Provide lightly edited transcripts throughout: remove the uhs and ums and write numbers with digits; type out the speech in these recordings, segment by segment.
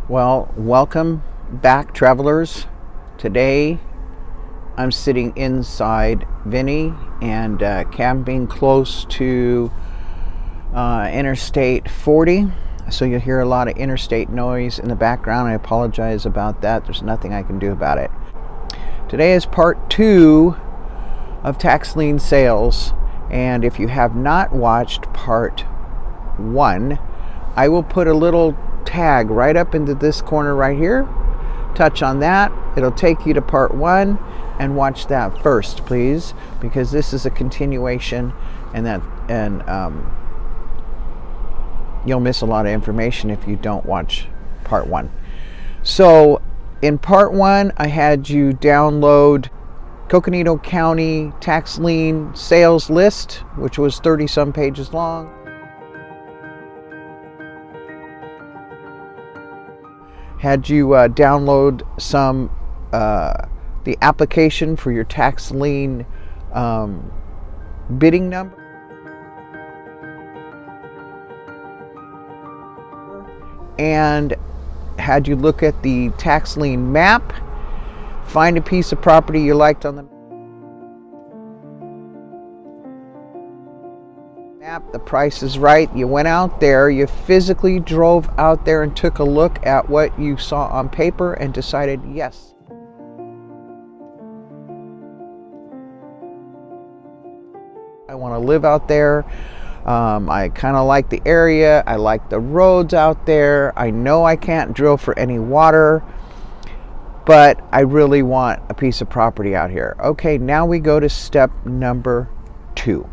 Well, welcome back, travelers. Today I'm sitting inside Vinny and camping close to Interstate 40. So you'll hear a lot of interstate noise in the background. I apologize about that. There's nothing I can do about it. Today is part 2 of tax lien sales. And if you have not watched part 1, I will put a little tag right up into this corner right here. Touch on that. It'll take you to part 1 and watch that first, please, because this is a continuation, and you'll miss a lot of information if you don't watch part 1. So in part 1, I had you download Coconino County tax lien sales list, which was 30 some pages long. Had you download some the application for your tax lien bidding number, and had you look at the tax lien map, find a piece of property you liked on the map, the price is right, you went out there, you physically drove out there and took a look at what you saw on paper and decided, yes, I want to live out there. I kind of like the area, I like the roads out there, I know I can't drill for any water, but I really want a piece of property out here. Okay, now we go to step number 2.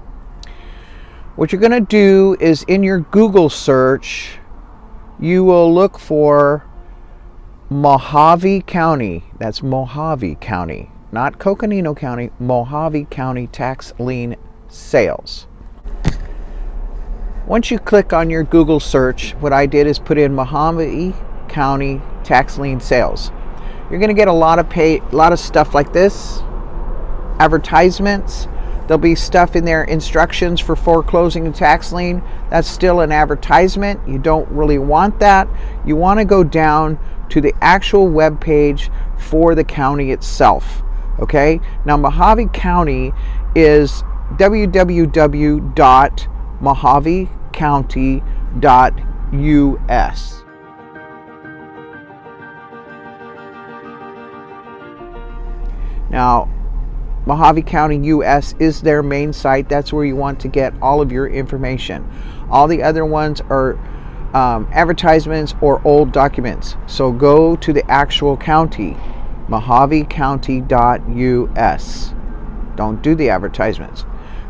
What you're going to do is in your Google search, you will look for Mojave County. That's Mojave County, not Coconino County, Mojave County tax lien sales. Once you click on your Google search, what I did is put in Mojave County tax lien sales. You're going to get a lot of stuff like this, advertisements. There'll be stuff in there, instructions for foreclosing a tax lien. That's still an advertisement. You don't really want that. You want to go down to the actual web page for the county itself. Okay? Now, Mojave County is www.mojavecounty.us. Now, Mojave County US is their main site. That's where you want to get all of your information. All the other ones are advertisements or old documents. So go to the actual county, mojavecounty.us. Don't do the advertisements.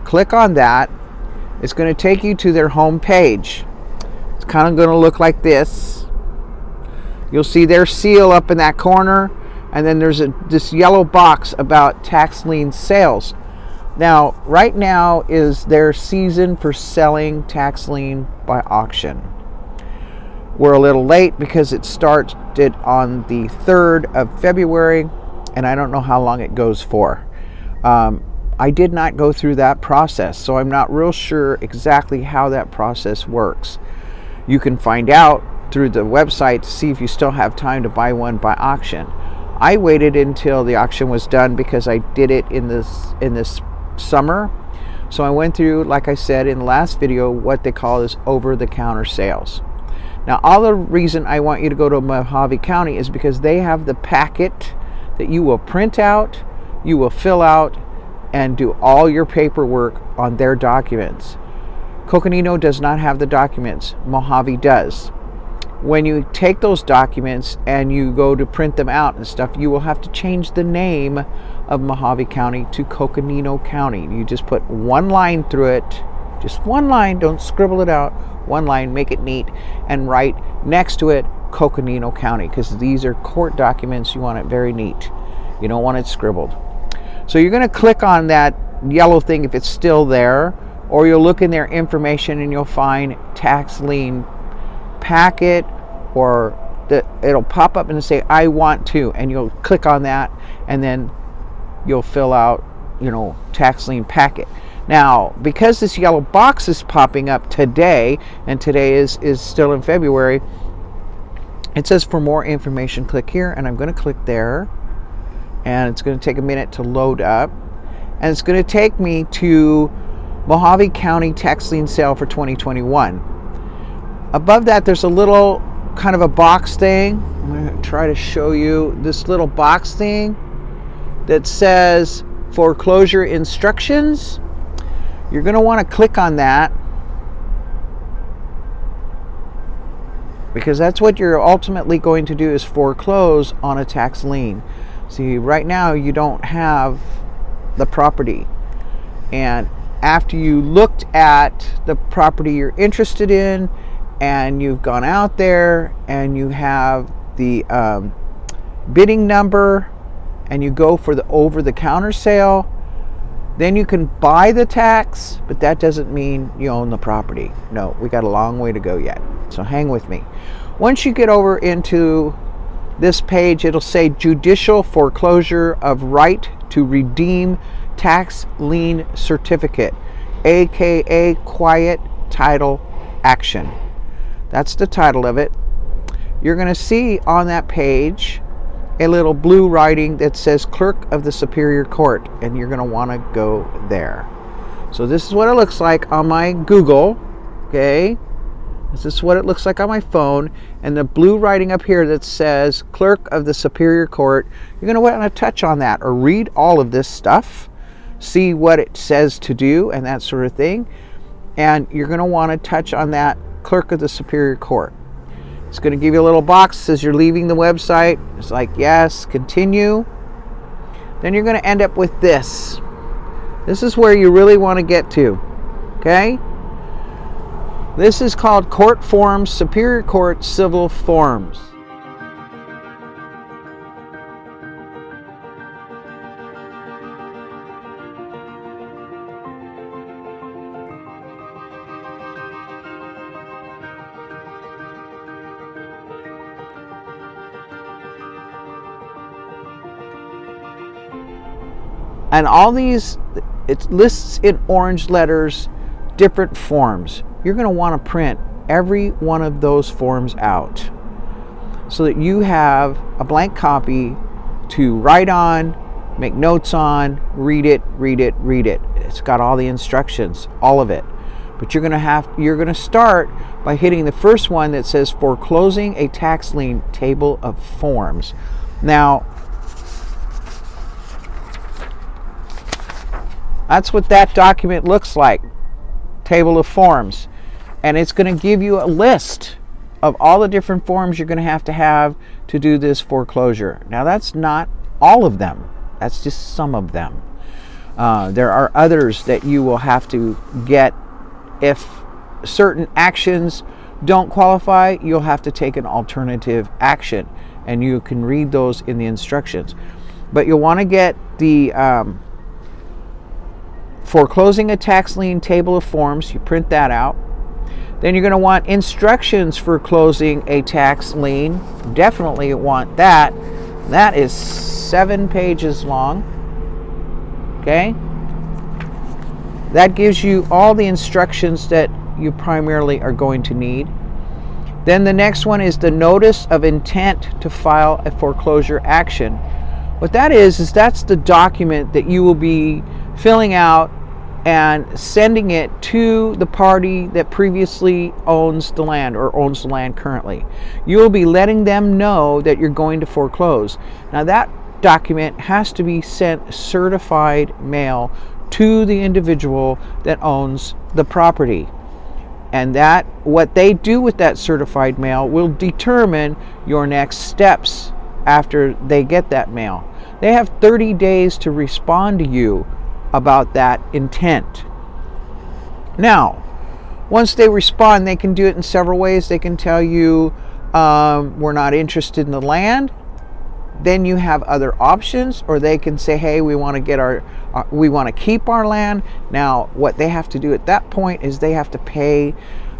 Click on that. It's going to take you to their home page. It's kind of going to look like this. You'll see their seal up in that corner. And then there's this yellow box about tax lien sales. Now, right now is their season for selling tax lien by auction. We're a little late because it started on the 3rd of February, and I don't know how long it goes for. I did not go through that process, so I'm not real sure exactly how that process works. You can find out through the website to see if you still have time to buy one by auction. I waited until the auction was done because I did it in this summer. So I went through, like I said in the last video, what they call is over-the-counter sales. Now, all the reason I want you to go to Mojave County is because they have the packet that you will print out, you will fill out, and do all your paperwork on their documents. Coconino does not have the documents. Mojave does. When you take those documents and you go to print them out and stuff, you will have to change the name of Mojave County to Coconino County. You just put one line through it, just one line, don't scribble it out, one line, make it neat, and write next to it Coconino County, because these are court documents. You want it very neat. You don't want it scribbled. So you're going to click on that yellow thing if it's still there, or you'll look in their information and you'll find tax lien packet, or it'll pop up and say I want to, and you'll click on that, and then you'll fill out, tax lien packet. Now, because this yellow box is popping up today, and today is still in February, It says for more information, click here, and I'm going to click there. And it's going to take a minute to load up. And it's going to take me to Mojave County tax lien sale for 2021. Above that, there's a little kind of a box thing. I'm going to try to show you this little box thing that says foreclosure instructions. You're going to want to click on that, because that's what you're ultimately going to do, is foreclose on a tax lien. See, right now you don't have the property, and after you looked at the property you're interested in and you've gone out there and you have the bidding number and you go for the over-the-counter sale, then you can buy the tax, but that doesn't mean you own the property. No, we got a long way to go yet, so hang with me. Once you get over into this page, it'll say judicial foreclosure of right to redeem tax lien certificate, aka quiet title action. That's the title of it. You're going to see on that page a little blue writing that says Clerk of the Superior Court, and you're going to want to go there. So this is what it looks like on my Google, okay? This is what it looks like on my phone, and the blue writing up here that says Clerk of the Superior Court, you're going to want to touch on that or read all of this stuff, see what it says to do and that sort of thing, and you're going to want to touch on that Clerk of the Superior Court. It's going to give you a little box that says you're leaving the website. It's like, yes, continue. Then you're going to end up with this. This is where you really want to get to, okay? This is called Court Forms, Superior Court Civil Forms. And all these, it lists in orange letters different forms. You're going to want to print every one of those forms out so that you have a blank copy to write on, make notes on, read it. It's got all the instructions, all of it. But you're going to start by hitting the first one that says foreclosing a tax lien table of forms. Now, that's what that document looks like, table of forms. And it's going to give you a list of all the different forms you're going to have to do this foreclosure. Now, that's not all of them. That's just some of them. There are others that you will have to get. If certain actions don't qualify, you'll have to take an alternative action. And you can read those in the instructions. But you'll want to get the foreclosing a tax lien table of forms. You print that out. Then you're going to want instructions for closing a tax lien. Definitely want that. That is 7 pages long. Okay? That gives you all the instructions that you primarily are going to need. Then the next one is the notice of intent to file a foreclosure action. What that is that's the document that you will be filling out and sending it to the party that previously owns the land or owns the land currently. You will be letting them know that you're going to foreclose. Now, that document has to be sent certified mail to the individual that owns the property. And that what they do with that certified mail will determine your next steps after they get that mail. They have 30 days to respond to you about that intent. Now, once they respond, they can do it in several ways. They can tell you, we're not interested in the land. Then you have other options, or they can say, hey, we want to keep our land. Now, what they have to do at that point is they have to pay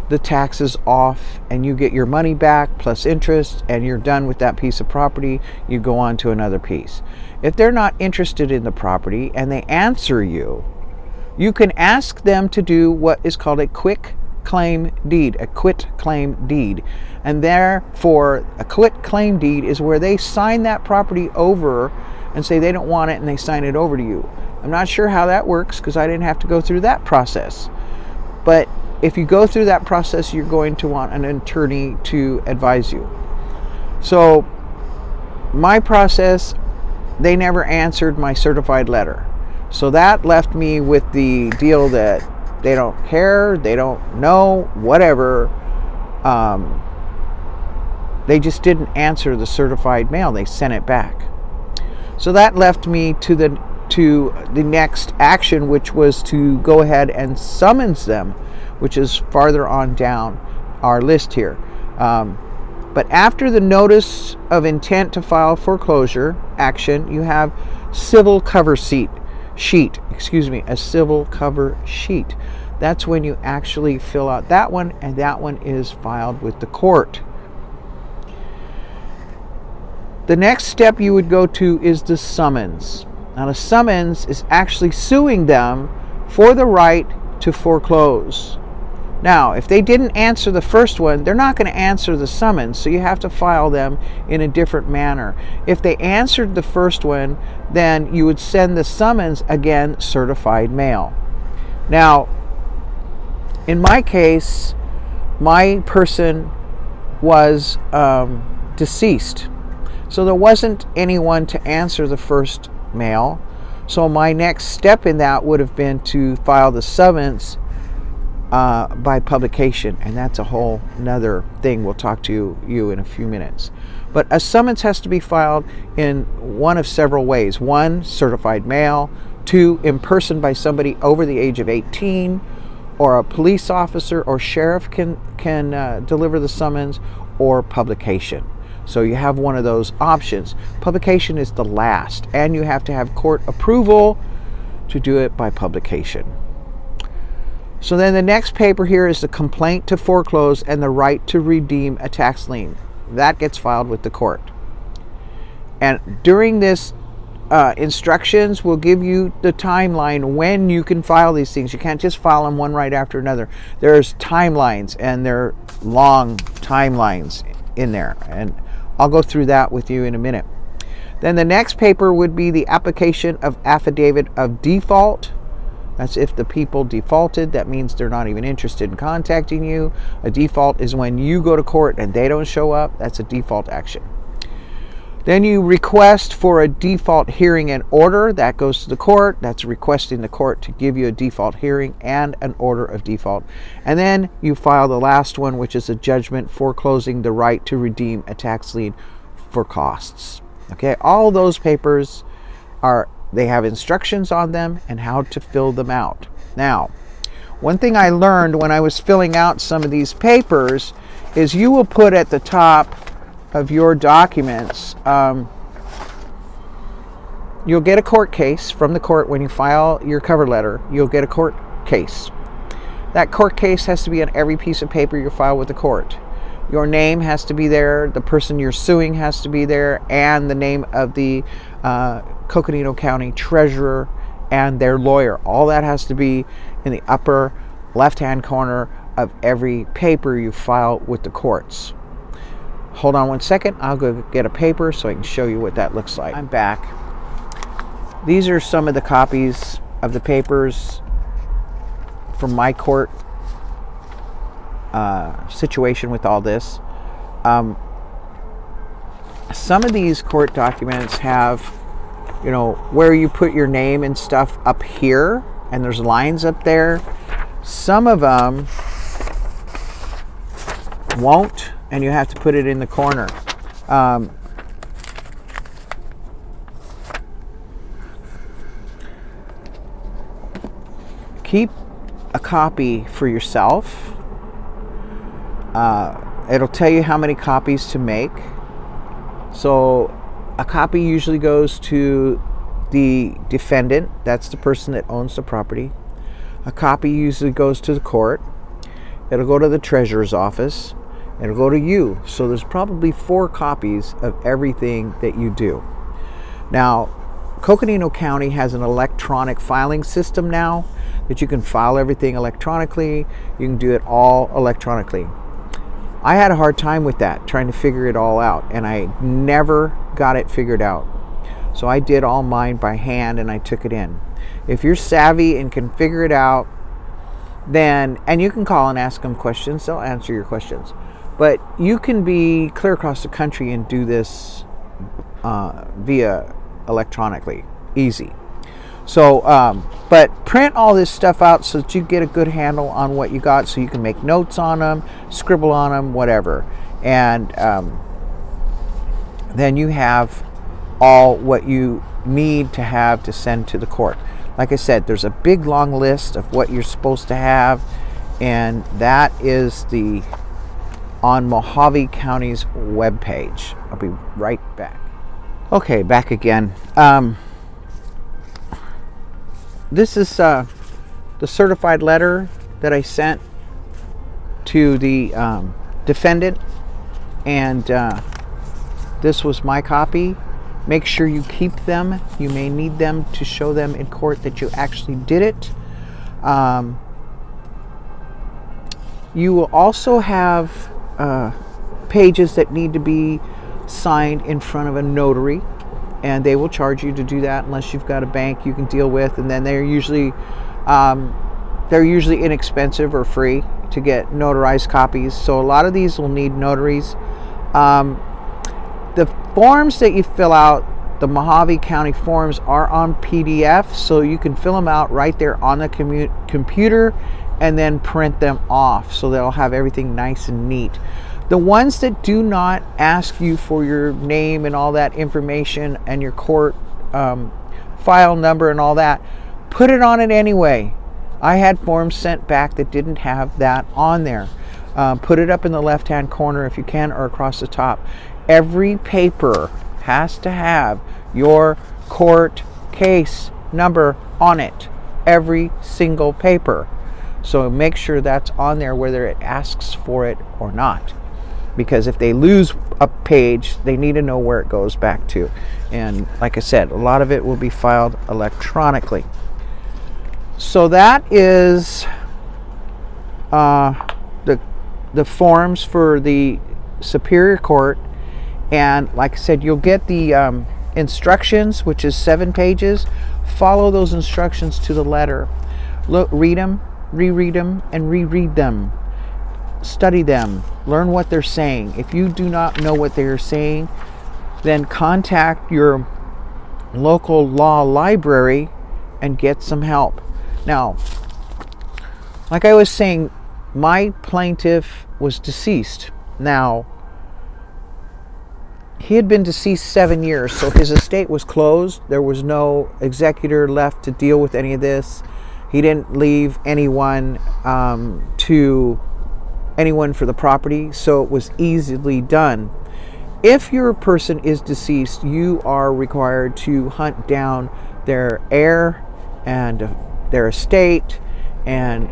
the taxes off, and you get your money back plus interest, and you're done with that piece of property. You go on to another piece. If they're not interested in the property and they answer you, you can ask them to do what is called a quick claim deed, a quit claim deed. And therefore, a quit claim deed is where they sign that property over and say they don't want it, and they sign it over to you. I'm not sure how that works because I didn't have to go through that process. But if you go through that process, you're going to want an attorney to advise you. So my process, they never answered my certified letter. So that left me with the deal that they don't care, they don't know, whatever. They just didn't answer the certified mail. They sent it back. So that left me to the next action, which was to go ahead and summons them, which is farther on down our list here. But after the notice of intent to file foreclosure action, you have civil cover sheet, a civil cover sheet. That's when you actually fill out that one, and that one is filed with the court. The next step you would go to is the summons. Now, the summons is actually suing them for the right to foreclose. Now, if they didn't answer the first one, they're not going to answer the summons, so you have to file them in a different manner. If they answered the first one, then you would send the summons, again, certified mail. Now, in my case, my person was deceased, so there wasn't anyone to answer the first mail. So my next step in that would have been to file the summons by publication, and that's a whole nother thing we'll talk to you in a few minutes. But a summons has to be filed in one of several ways. One, certified mail. Two, in person by somebody over the age of 18, or a police officer or sheriff can deliver the summons, or publication. So you have one of those options. Publication is the last, and you have to have court approval to do it by publication. So then the next paper here is the complaint to foreclose and the right to redeem a tax lien. That gets filed with the court. And during this instructions will give you the timeline when you can file these things. You can't just file them one right after another. There's timelines, and they're long timelines in there. And I'll go through that with you in a minute. Then the next paper would be the application of affidavit of default. That's if the people defaulted. That means they're not even interested in contacting you. A default is when you go to court and they don't show up. That's a default action. Then you request for a default hearing and order. That goes to the court. That's requesting the court to give you a default hearing and an order of default. And then you file the last one, which is a judgment foreclosing the right to redeem a tax lien for costs. Okay, all those papers they have instructions on them and how to fill them out. Now, one thing I learned when I was filling out some of these papers is you will put at the top of your documents, you'll get a court case from the court. When you file your cover letter, you'll get a court case. That court case has to be on every piece of paper you file with the court. Your name has to be there, the person you're suing has to be there, and the name of the Coconino County treasurer and their lawyer. All that has to be in the upper left-hand corner of every paper you file with the courts. Hold on one second. I'll go get a paper so I can show you what that looks like. I'm back. These are some of the copies of the papers from my court situation with all this. Some of these court documents have, where you put your name and stuff up here, and there's lines up there. Some of them won't, and you have to put it in the corner. Keep a copy for yourself. It'll tell you how many copies to make. So a copy usually goes to the defendant. That's the person that owns the property. A copy usually goes to the court. It'll go to the treasurer's office. It'll go to you. So there's probably 4 copies of everything that you do. Now, Coconino County has an electronic filing system now that you can file everything electronically. You can do it all electronically. I had a hard time with that, trying to figure it all out, and I never got it figured out. So I did all mine by hand, and I took it in. If you're savvy and can figure it out, then, and you can call and ask them questions, they'll answer your questions. But you can be clear across the country and do this via electronically, easy. So, but print all this stuff out so that you get a good handle on what you got, so you can make notes on them, scribble on them, whatever. And then you have all what you need to have to send to the court. Like I said, there's a big long list of what you're supposed to have, and that is on Mojave County's webpage. I'll be right back. Okay, back again. This is the certified letter that I sent to the defendant, and this was my copy. Make sure you keep them. You may need them to show them in court that you actually did it. You will also have pages that need to be signed in front of a notary, and they will charge you to do that unless you've got a bank you can deal with, and then they're usually inexpensive or free to get notarized copies. So a lot of these will need notaries. The forms that you fill out, the Mojave County forms, are on PDF, so you can fill them out right there on the computer and then print them off, so they'll have everything nice and neat. The ones that do not ask you for your name and all that information and your court file number and all that, put it on it anyway. I had forms sent back that didn't have that on there. Put it up in the left-hand corner if you can, or across the top. Every paper has to have your court case number on it. Every single paper. So make sure that's on there whether it asks for it or not. Because if they lose a page, they need to know where it goes back to. And like I said, a lot of it will be filed electronically. So that is the forms for the Superior Court. And like I said, you'll get the instructions, which is 7 pages. Follow those instructions to the letter. Look, read them, reread them, and reread them. Study them. Learn what they're saying. If you do not know what they are saying, then contact your local law library and get some help. Now, like I was saying, my plaintiff was deceased. Now, he had been deceased 7 years, so his estate was closed. There was no executor left to deal with any of this. He didn't leave anyone for the property, so it was easily done. If your person is deceased, you are required to hunt down their heir and their estate and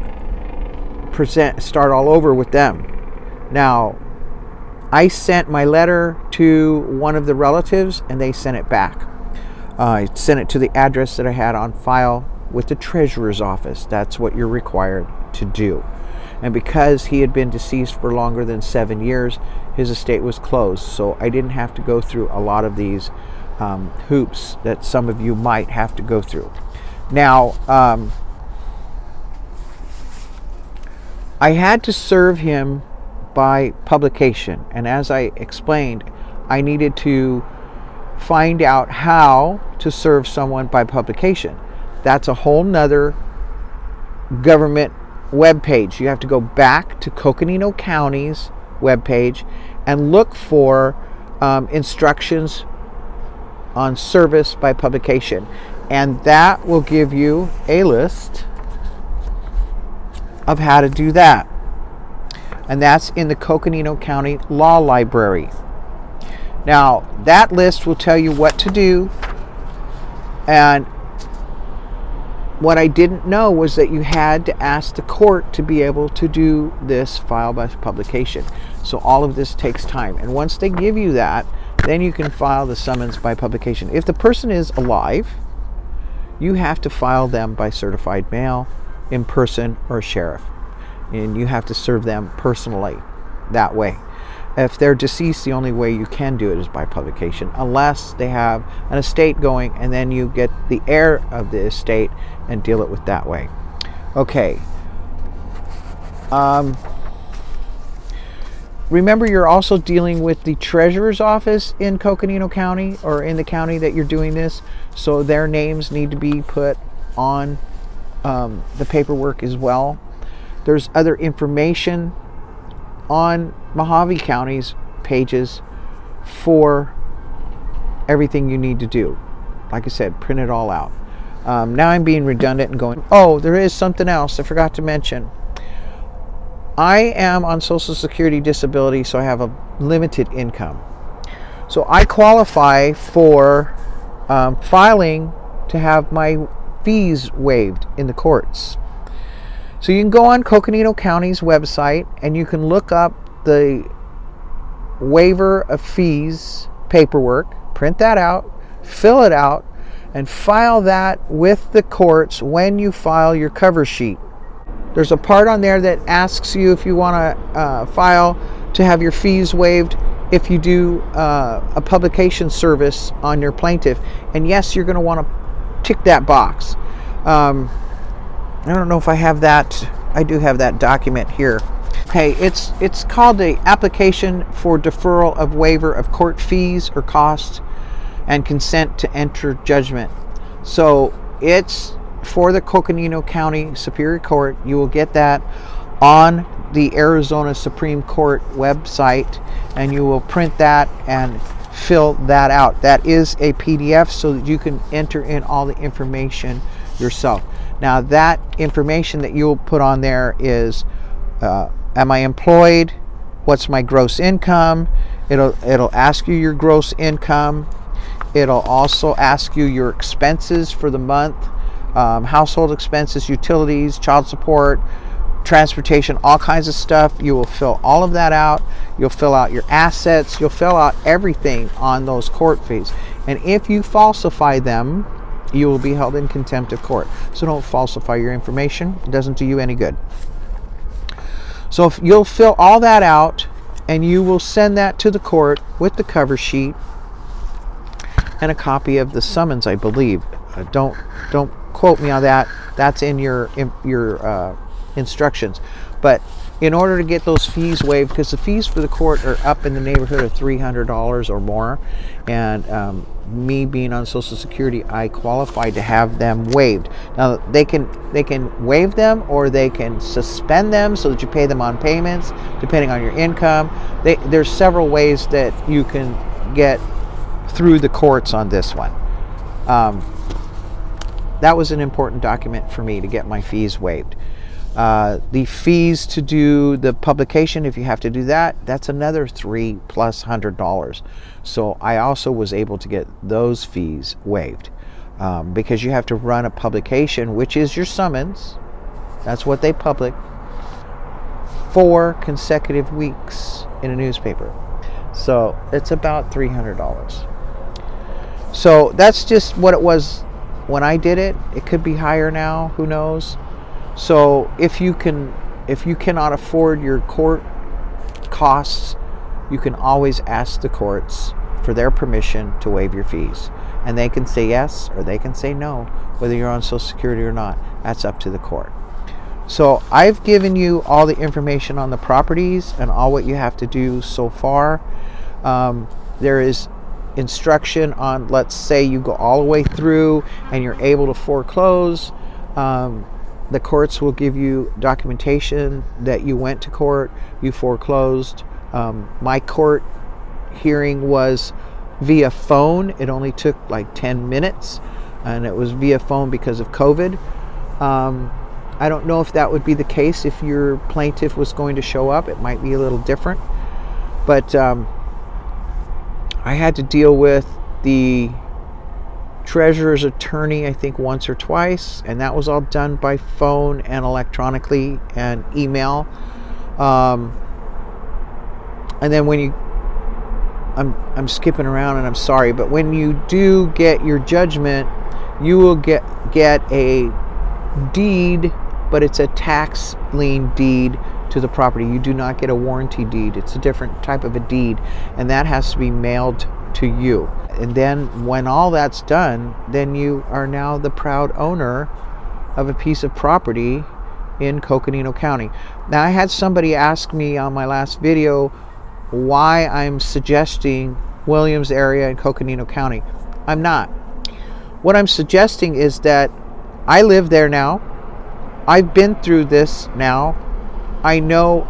start all over with them. Now, I sent my letter to one of the relatives, and they sent it back. I sent it to the address that I had on file with the treasurer's office. That's what you're required to do. And because he had been deceased for longer than 7 years, his estate was closed. So I didn't have to go through a lot of these hoops that some of you might have to go through. Now, I had to serve him by publication. And as I explained, I needed to find out how to serve someone by publication. That's a whole nother government webpage. You have to go back to Coconino County's webpage and look for instructions on service by publication. And that will give you a list of how to do that. And that's in the Coconino County Law Library. Now, that list will tell you what to do. And what I didn't know was that you had to ask the court to be able to do this file by publication. So all of this takes time. And once they give you that, then you can file the summons by publication. If the person is alive, you have to file them by certified mail in person or a sheriff, and you have to serve them personally that way. If they're deceased, the only way you can do it is by publication, unless they have an estate going, and then you get the heir of the estate and deal it with that way. Okay. Remember, you're also dealing with the treasurer's office in Coconino County, or in the county that you're doing this, so their names need to be put on the paperwork as well. There's other information on MOJAVE County's pages for everything you need to do. Like I said, print it all out. Now I'm being redundant and going, oh, there is something else I forgot to mention. I am on Social Security disability, so I have a limited income. So I qualify for filing to have my fees waived in the courts. So you can go on Coconino County's website and you can look up the waiver of fees paperwork, print that out, fill it out, and file that with the courts when you file your cover sheet. There's a part on there that asks you if you want to file to have your fees waived if you do a publication service on your plaintiff. And yes, you're going to want to tick that box. I don't know if I have that. I do have that document here. Okay, it's called the application for deferral of waiver of court fees or costs and consent to enter judgment. So it's for the Coconino County Superior Court. You will get that on the Arizona Supreme Court website, and you will print that and fill that out. That is a PDF so that you can enter in all the information yourself. Now that information that you'll put on there is am I employed? What's my gross income? It'll ask you your gross income. It'll also ask you your expenses for the month, household expenses, utilities, child support, transportation, all kinds of stuff. You will fill all of that out. You'll fill out your assets. You'll fill out everything on those court fees. And if you falsify them, you will be held in contempt of court. So don't falsify your information. It doesn't do you any good. So if you'll fill all that out, and you will send that to the court with the cover sheet and a copy of the summons, I believe. Don't quote me on that. That's in your instructions. But in order to get those fees waived, because the fees for the court are up in the neighborhood of $300 or more, and me being on Social Security, I qualified to have them waived. Now they can waive them, or they can suspend them so that you pay them on payments depending on your income. There's several ways that you can get through the courts on this one. That was an important document for me to get my fees waived. The fees to do the publication, if you have to do that, that's another $300+. So I also was able to get those fees waived, because you have to run a publication, which is your summons. That's what they publish 4 consecutive weeks in a newspaper. So it's about $300. So that's just what it was when I did it. It could be higher now, who knows. So if you cannot afford your court costs, you can always ask the courts for their permission to waive your fees. And they can say yes or they can say no, whether you're on Social Security or not. That's up to the court. So I've given you all the information on the properties and all what you have to do so far. There is instruction on, let's say you go all the way through and you're able to foreclose. The courts will give you documentation that you went to court, you foreclosed. My court hearing was via phone. It only took like 10 minutes, and it was via phone because of COVID. I don't know if that would be the case if your plaintiff was going to show up. It might be a little different. But I had to deal with the treasurer's attorney, I think, once or twice, and that was all done by phone and electronically and email. And then when you, I'm skipping around and I'm sorry, but when you do get your judgment, you will get a deed but it's a tax lien deed to the property. You do not get a warranty deed. It's a different type of a deed, and that has to be mailed to you. And then when all that's done, then you are now the proud owner of a piece of property in Coconino County. Now, I had somebody ask me on my last video why I'm suggesting Williams area and Coconino County. I'm not. What I'm suggesting is that I live there now. I've been through this now. I know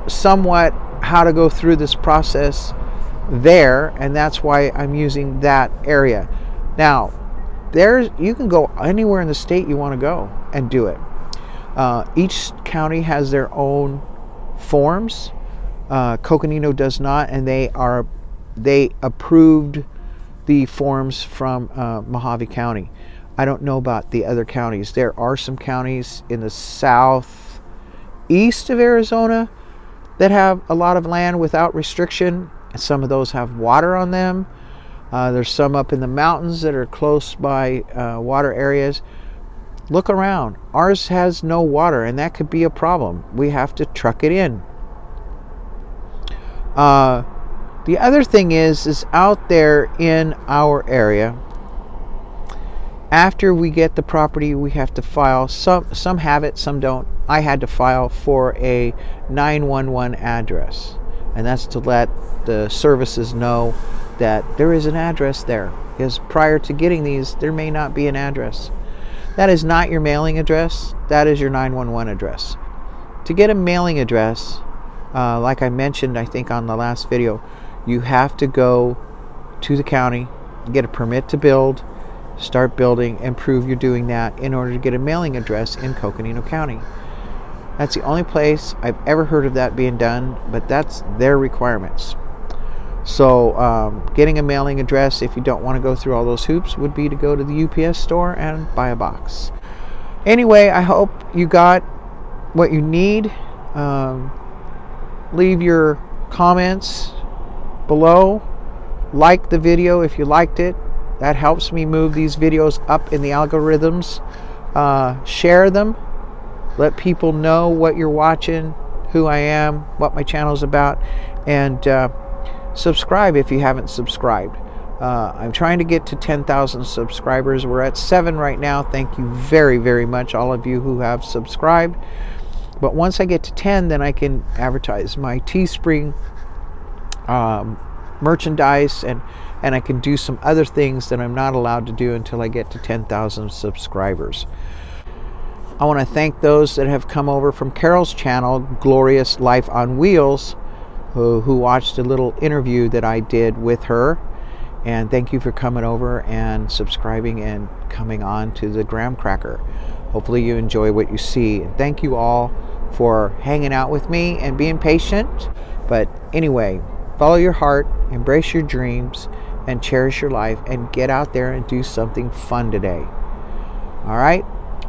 somewhat how to go through this process there, and that's why I'm using that area. Now, you can go anywhere in the state you want to go and do it. Each county has their own forms. Coconino does not, and they approved the forms from Mojave County. I don't know about the other counties. There are some counties in the southeast of Arizona that have a lot of land without restriction. Some of those have water on them. There's some up in the mountains that are close by water areas. Look around. Ours has no water, and that could be a problem. We have to truck it in. The other thing is out there in our area, after we get the property, we have to file. Some have it, some don't. I had to file for a 911 address, and that's to let the services know that there is an address there, because prior to getting these, there may not be an address. That is not your mailing address. That is your 911 address. To get a mailing address, like I mentioned, I think on the last video, you have to go to the county, get a permit to build, start building, and prove you're doing that in order to get a mailing address in Coconino County. That's the only place I've ever heard of that being done, but that's their requirements. So getting a mailing address, if you don't want to go through all those hoops, would be to go to the UPS store and buy a box. Anyway, I hope you got what you need. Leave your comments below. Like the video if you liked it. That helps me move these videos up in the algorithms. Share them. Let people know what you're watching, who I am, what my channel is about, and subscribe if you haven't subscribed. I'm trying to get to 10,000 subscribers. We're at 7 right now. Thank you very, very much, all of you who have subscribed. But once I get to 10, then I can advertise my Teespring merchandise, and I can do some other things that I'm not allowed to do until I get to 10,000 subscribers. I want to thank those that have come over from Carol's channel, Glorious Life on Wheels, who watched a little interview that I did with her. And thank you for coming over and subscribing and coming on to the Gramkracker. Hopefully you enjoy what you see. And thank you all for hanging out with me and being patient. But anyway, follow your heart, embrace your dreams, and cherish your life, and get out there and do something fun today. All right?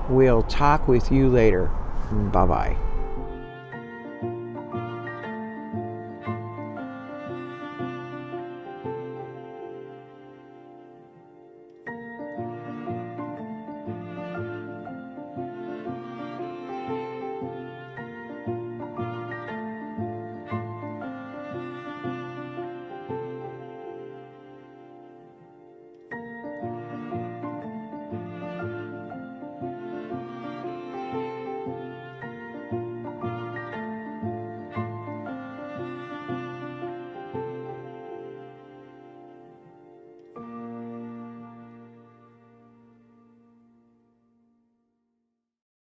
We'll talk with you later. Bye-bye.